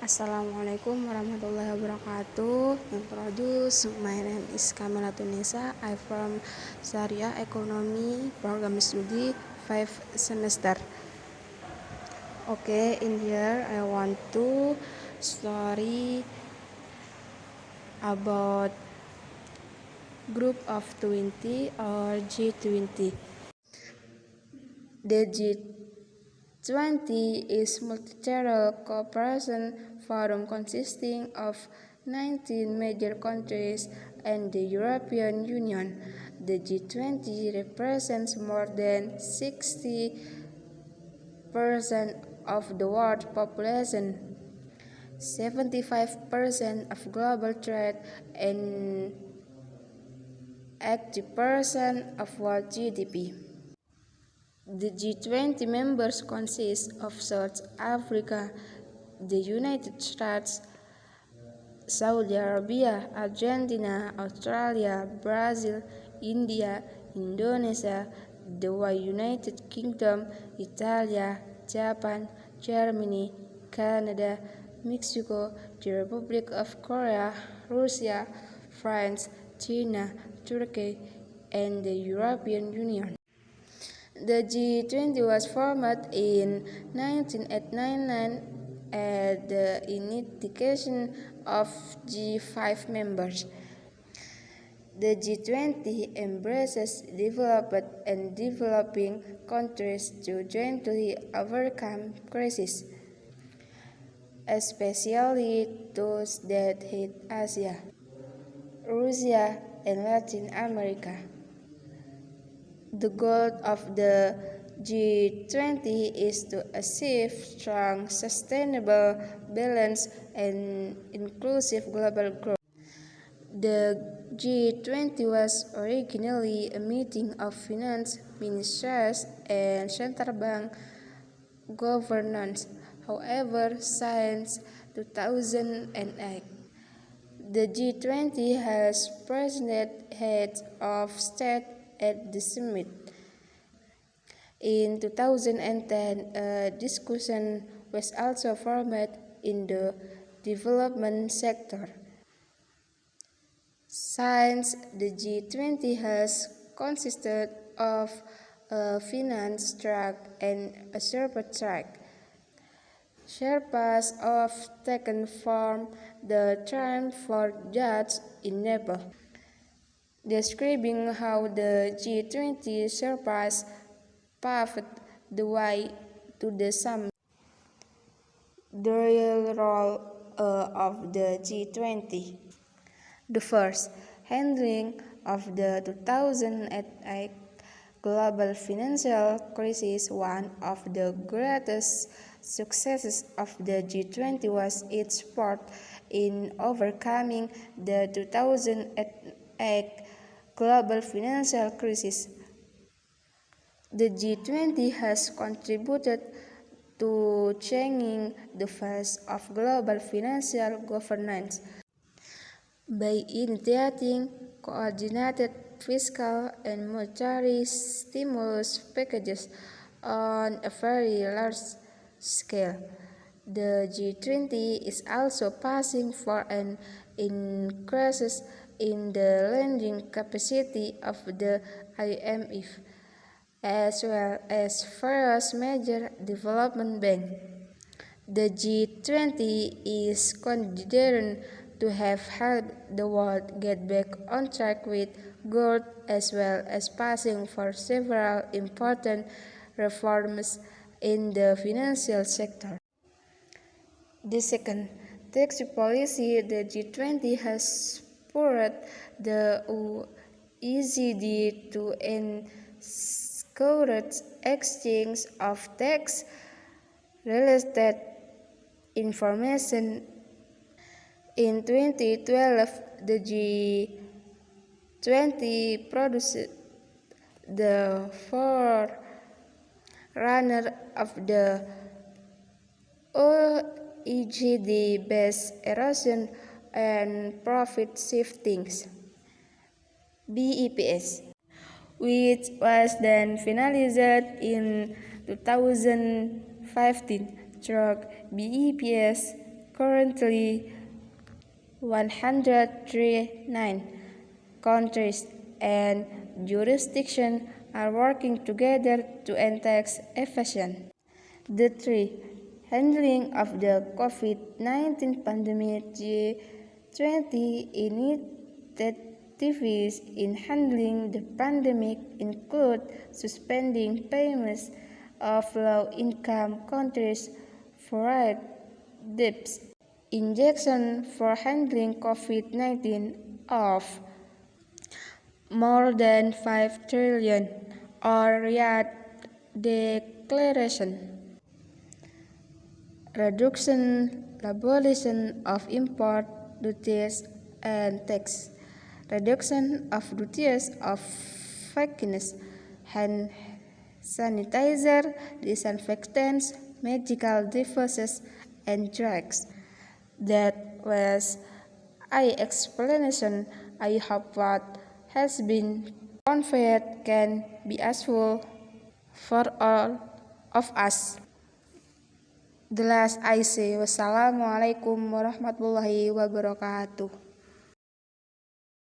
Assalamualaikum warahmatullahi wabarakatuh. Introduce, my name is Kamila Tunisa. I'm from Syariah Economy Program Studi 5 semester. Okay, in here I want to story about group of 20 or G20. The G20 is multilateral cooperation forum consisting of 19 major countries and the European Union. The G20 represents more than 60% of the world population, 75% of global trade, and 80% of world GDP. The G20 members consist of South Africa, the United States, Saudi Arabia, Argentina, Australia, Brazil, India, Indonesia, the United Kingdom, Italy, Japan, Germany, Canada, Mexico, the Republic of Korea, Russia, France, China, Turkey, and the European Union. The G20 was formed in 1989 at the initiation of G5 members. The G20 embraces developed and developing countries to jointly overcome crises, especially those that hit Asia, Russia, and Latin America. The goal of the G20 is to achieve strong, sustainable, balanced, and inclusive global growth. The G20 was originally a meeting of finance ministers and central bank governors. However, since 2008, the G20 has presented heads of state at the summit. In 2010, a discussion was also formed in the development sector. Since the G20 has consisted of a finance track and a Sherpa track. Sherpas have taken form the term for judges in Nepal, describing how the G20 Sherpas paved the way to the summit. The real role of the G20. The first, handling of the 2008 global financial crisis. One of the greatest successes of the G20 was its part in overcoming the 2008 global financial crisis. The G20 has contributed to changing the face of global financial governance by initiating coordinated fiscal and monetary stimulus packages on a very large scale. The G20 is also pushing for an increase in the lending capacity of the IMF, as well as various major development banks. The G20 is considered to have helped the world get back on track with growth, as well as passing for several important reforms in the financial sector. The second, tax policy. The G20 has spurred the OECD to encourage exchange of tax-related information. In 2012, the G20 produced the forerunner of the OECD-based erosion and profit shifting (BEPS), which was then finalized in 2015 through BEPS Currently, 139 countries and jurisdictions are working together to end tax evasion. The three handling of the COVID-19 pandemic. G20 initiatives in handling the pandemic include suspending payments of low-income countries for debts, injection for handling COVID-19 of more than 5 trillion, or Riyadh Declaration, reduction, abolition of import duties and tax, reduction of duties of vaccines, hand sanitizer, disinfectants, medical devices, and drugs. That was an explanation. I hope what has been conveyed can be useful for all of us. The last I say, wassalamualaikum warahmatullahi wabarakatuh.